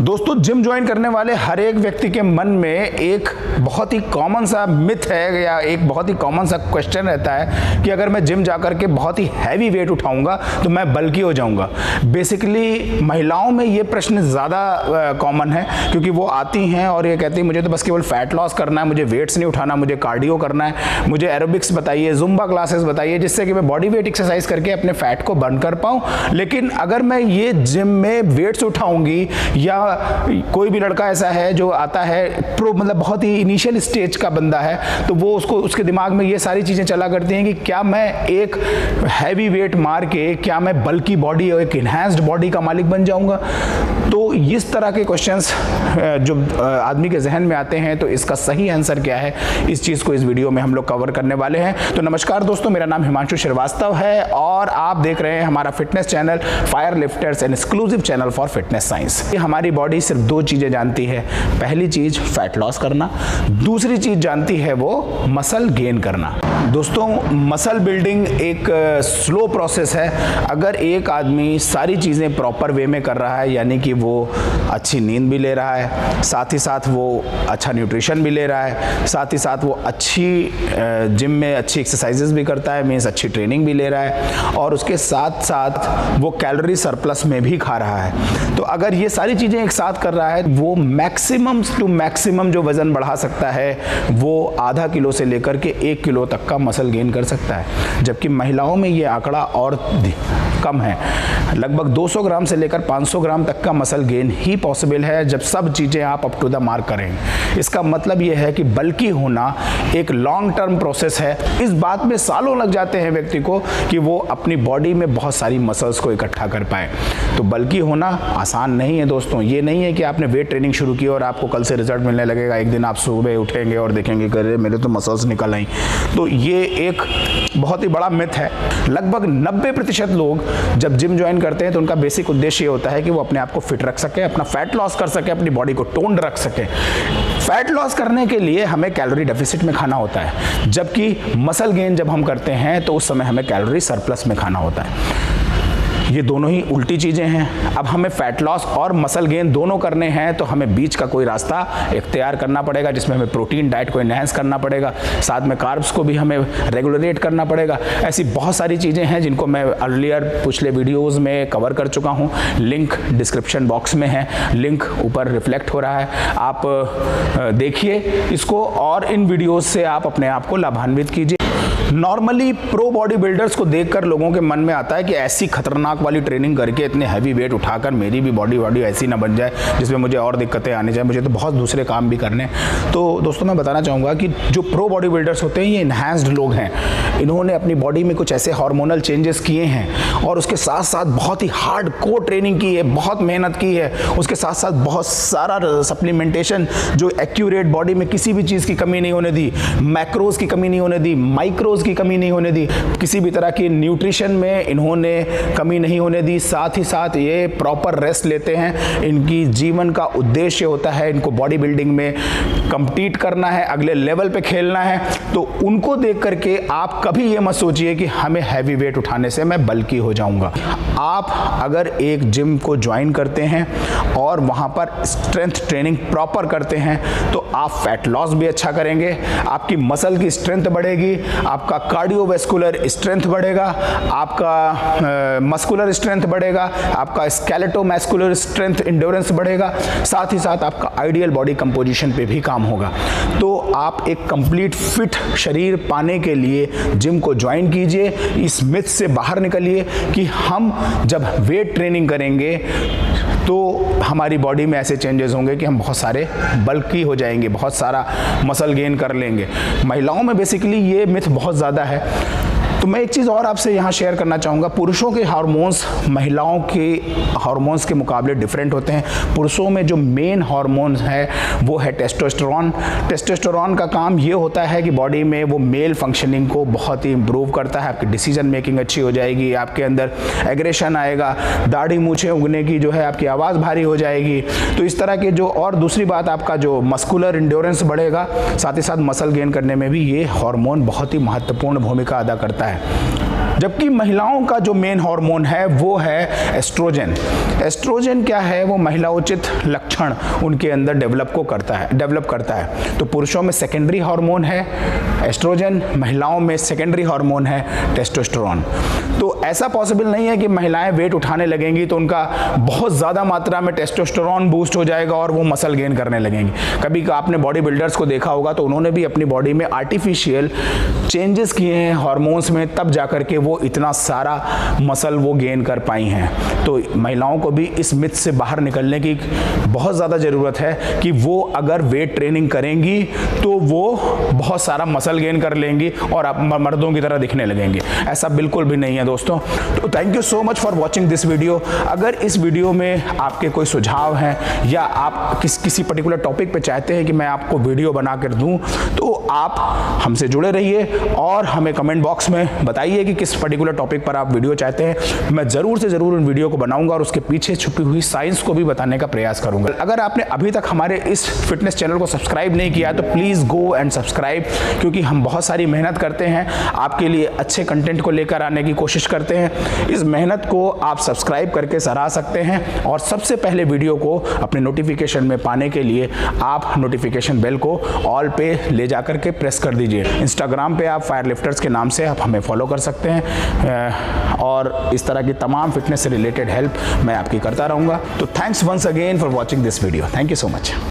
दोस्तों, gym join करने वाले हर एक व्यक्ति के मन में एक बहुत ही कॉमन सा मिथ है या एक बहुत ही कॉमन सा क्वेश्चन रहता है कि अगर मैं जिम जाकर के बहुत ही हैवी वेट उठाऊंगा तो मैं बल्की हो जाऊंगा। बेसिकली महिलाओं में ये प्रश्न ज़्यादा कॉमन है क्योंकि वो आती हैं और ये कहती हैं मुझे तो बस केवल फैट लॉस करना है, मुझे वेट्स नहीं उठाना, मुझे कार्डियो करना है, मुझे एरोबिक्स बताइए, जुम्बा क्लासेस बताइए जिससे कि मैं बॉडी वेट एक्सरसाइज करके अपने फैट को बर्न कर पाऊँ। लेकिन अगर मैं ये जिम में वेट्स उठाऊंगी या कोई भी लड़का ऐसा है जो आता है मतलब बहुत ही इनिशियल स्टेज का बंदा है तो वो उसके दिमाग में ये सारी चीज़ें चला करती हैं कि क्या मैं एक हैवी वेट मार के क्या मैं बल्की बॉडी और एक इन्हांस्ड बॉडी का मालिक बन जाऊंगा। तो इस तरह के क्वेश्चंस जो आदमी के जहन में आते हैं तो इसका सही आंसर क्या है, इस चीज़ को इस वीडियो में हम लोग कवर करने वाले हैं। तो नमस्कार दोस्तों, मेरा नाम हिमांशु श्रीवास्तव है और आप देख रहे हैं हमारा fitness channel fire lifters, an exclusive channel for fitness science. हमारी बॉडी सिर्फ दो चीज़ें जानती है, पहली चीज़ फैट लॉस करना, दूसरी चीज़ जानती है वो मसल गेन करना। दोस्तों, मसल बिल्डिंग एक स्लो प्रोसेस है। अगर एक आदमी सारी चीज़ें प्रॉपर वे में कर रहा है, यानी कि वो अच्छी नींद भी ले रहा है, साथ ही साथ वो अच्छा न्यूट्रिशन भी ले रहा है, साथ ही साथ वो अच्छी जिम में अच्छी एक्सरसाइजेस भी करता है, मीन्स अच्छी ट्रेनिंग भी ले रहा है और उसके साथ साथ वो कैलोरी सरप्लस में भी खा रहा है, तो अगर ये सारी चीज़ें एक साथ कर रहा है वो मैक्सिमम टू मैक्सिमम जो वज़न बढ़ा सकता है वो आधा किलो से लेकर के 1 किलो तक का मसल गेन कर सकता है। जबकि महिलाओं में ये आंकड़ा और कम है, लगभग 200 ग्राम से लेकर 500 ग्राम तक का मसल गेन ही पॉसिबल है जब सब चीज़ें आप अप टू द मार्क करेंगे। इसका मतलब ये है कि बल्की होना एक लॉन्ग टर्म प्रोसेस है। इस बात में सालों लग जाते हैं व्यक्ति को कि वो अपनी बॉडी में बहुत सारी मसल्स को इकट्ठा कर पाए। तो बल्की होना आसान नहीं है दोस्तों। ये नहीं है कि आपने वेट ट्रेनिंग शुरू की और आपको कल से रिजल्ट मिलने लगेगा, एक दिन आप सुबह उठेंगे और देखेंगे कि अरे मेरे तो मसल्स निकल आई। तो ये एक बहुत ही बड़ा मिथ है। लगभग 90% लोग जब जिम ज्वाइन करते हैं तो उनका बेसिक उद्देश्य ये होता है कि वो अपने आप को फिट रख सके, अपना फैट लॉस कर सके, अपनी बॉडी को टोन्ड रख सके। फैट लॉस करने के लिए हमें कैलोरी डेफिसिट में खाना होता है, जबकि मसल गेन जब हम करते हैं तो उस समय हमें कैलोरी सरप्लस में खाना होता है। ये दोनों ही उल्टी चीज़ें हैं। अब हमें फैट लॉस और मसल गेन दोनों करने हैं तो हमें बीच का कोई रास्ता इख्तियार करना पड़ेगा जिसमें हमें प्रोटीन डाइट को एनहांस करना पड़ेगा, साथ में कार्ब्स को भी हमें रेगुलेट करना पड़ेगा। ऐसी बहुत सारी चीज़ें हैं जिनको मैं अर्लियर पिछले वीडियोज़ में कवर कर चुका हूँ। लिंक डिस्क्रिप्शन बॉक्स में है, लिंक ऊपर रिफ्लेक्ट हो रहा है, आप देखिए इसको और इन वीडियोज़ से आप अपने आप को लाभान्वित कीजिए। नॉर्मली प्रो बॉडी बिल्डर्स को देखकर लोगों के मन में आता है कि ऐसी खतरनाक वाली ट्रेनिंग करके इतने हैवी वेट उठाकर मेरी भी बॉडी ऐसी ना बन जाए जिसमें मुझे और दिक्कतें आनी चाहिए, मुझे तो बहुत दूसरे काम भी करने। तो दोस्तों, मैं बताना चाहूँगा कि जो प्रो बॉडी बिल्डर्स होते हैं ये इन्हांस्ड लोग हैं। इन्होंने अपनी बॉडी में कुछ ऐसे हार्मोनल चेंजेस किए हैं और उसके साथ साथ बहुत ही हार्ड कोर ट्रेनिंग की है, बहुत मेहनत की है, उसके साथ साथ बहुत सारा सप्लीमेंटेशन जो एक्यूरेट बॉडी में किसी भी चीज़ की कमी नहीं होने दी, मैक्रोज की कमी नहीं होने दी, माइक्रोज की कमी नहीं होने दी, किसी भी तरह की न्यूट्रिशन में इन्होंने कमी नहीं होने दी। साथ ही साथ ये प्रॉपर रेस्ट लेते हैं। इनकी जीवन का उद्देश्य होता है इनको बॉडी बिल्डिंग में कम्पीट करना है, अगले लेवल पे खेलना है। तो उनको देख करके आप कभी ये मत सोचिए कि हमें हैवी वेट उठाने से मैं बल्की हो जाऊंगा। आप अगर एक जिम को ज्वाइन करते हैं और वहाँ पर स्ट्रेंथ ट्रेनिंग प्रॉपर करते हैं तो आप फैट लॉस भी अच्छा करेंगे, आपकी मसल की स्ट्रेंथ बढ़ेगी, आपका कार्डियोवैस्कुलर स्ट्रेंथ बढ़ेगा, आपका मस्कुलर स्ट्रेंथ बढ़ेगा, आपका स्केलेटोमैस्कुलर स्ट्रेंथ इंड्योरेंस बढ़ेगा, साथ ही साथ आपका आइडियल बॉडी कंपोजिशन पे भी काम होगा। तो आप एक कंप्लीट फिट शरीर पाने के लिए जिम को ज्वाइन कीजिए। इस मिथ से बाहर निकलिए कि हम जब वेट ट्रेनिंग करेंगे तो हमारी बॉडी में ऐसे चेंजेस होंगे कि हम बहुत सारे बल्की हो जाएंगे, बहुत सारा मसल गेन कर लेंगे। महिलाओं में बेसिकली ये मिथ बहुत ज़्यादा है। तो मैं एक चीज़ और आपसे यहाँ शेयर करना चाहूँगा, पुरुषों के हार्मोन्स महिलाओं के हार्मोन्स के मुकाबले डिफरेंट होते हैं। पुरुषों में जो मेन हार्मोन्स है वो है टेस्टोस्टेरोन। टेस्टोस्टेरोन का काम ये होता है कि बॉडी में वो मेल फंक्शनिंग को बहुत ही इम्प्रूव करता है, आपकी डिसीजन मेकिंग अच्छी हो जाएगी, आपके अंदर एग्रेशन आएगा, दाढ़ी मूछें उगने की जो है आपकी आवाज़ भारी हो जाएगी। तो इस तरह के जो, और दूसरी बात आपका जो मस्कुलर इंड्योरेंस बढ़ेगा, साथ ही साथ मसल गेन करने में भी ये हार्मोन बहुत ही महत्वपूर्ण भूमिका अदा करता है। जबकि महिलाओं का जो मेन हार्मोन है वो है एस्ट्रोजन। एस्ट्रोजन क्या है? वो महिला उचित लक्षण उनके अंदर डेवलप करता है। तो पुरुषों में सेकेंडरी हार्मोन है एस्ट्रोजन, महिलाओं में सेकेंडरी हार्मोन है टेस्टोस्टेरोन। तो ऐसा पॉसिबल नहीं है कि महिलाएं वेट उठाने लगेंगी तो उनका बहुत ज़्यादा मात्रा में टेस्टोस्टेरोन बूस्ट हो जाएगा और वो मसल गेन करने लगेंगी। कभी आपने बॉडी बिल्डर्स को देखा होगा तो उन्होंने भी अपनी बॉडी में आर्टिफिशियल चेंजेस किए हैं हार्मोन्स में, तब जाकर के वो इतना सारा मसल वो गेन कर पाई हैं। तो महिलाओं को भी इस मिथ से बाहर निकलने की बहुत ज़्यादा ज़रूरत है कि वो अगर वेट ट्रेनिंग करेंगी तो वो बहुत सारा मसल गेन कर लेंगी और आप मर्दों की तरह दिखने लगेंगे। ऐसा बिल्कुल भी नहीं है दोस्तों। तो thank you so much for watching this video. अगर इस वीडियो में आपके कोई सुझाव हैं या आप किसी पर्टिकुलर टॉपिक पे चाहते हैं कि मैं आपको वीडियो बना कर दूं, तो आप हमसे जुड़े रहिए और हमें कमेंट बॉक्स में बताइए कि किस पर्टिकुलर टॉपिक पर आप वीडियो चाहते हैं। मैं ज़रूर से ज़रूर उन वीडियो को बनाऊंगा और उसके पीछे छुपी हुई साइंस को भी बताने का प्रयास करूंगा। अगर आपने अभी तक हमारे इस फिटनेस चैनल को सब्सक्राइब नहीं किया तो प्लीज़ गो एंड सब्सक्राइब, क्योंकि हम बहुत सारी मेहनत करते हैं, आपके लिए अच्छे कंटेंट को लेकर आने की कोशिश करते हैं। इस मेहनत को आप सब्सक्राइब करके सराह सकते हैं और सबसे पहले वीडियो को अपने नोटिफिकेशन में पाने के लिए आप नोटिफिकेशन बेल को ऑल पे ले जाकर के प्रेस कर दीजिए। इंस्टाग्राम पे आप फायर लिफ्टर्स के नाम से आप हमें फॉलो कर सकते हैं और इस तरह की तमाम फिटनेस से रिलेटेड हेल्प मैं आपकी करता रहूँगा। तो thanks once again for watching this video. Thank you so much.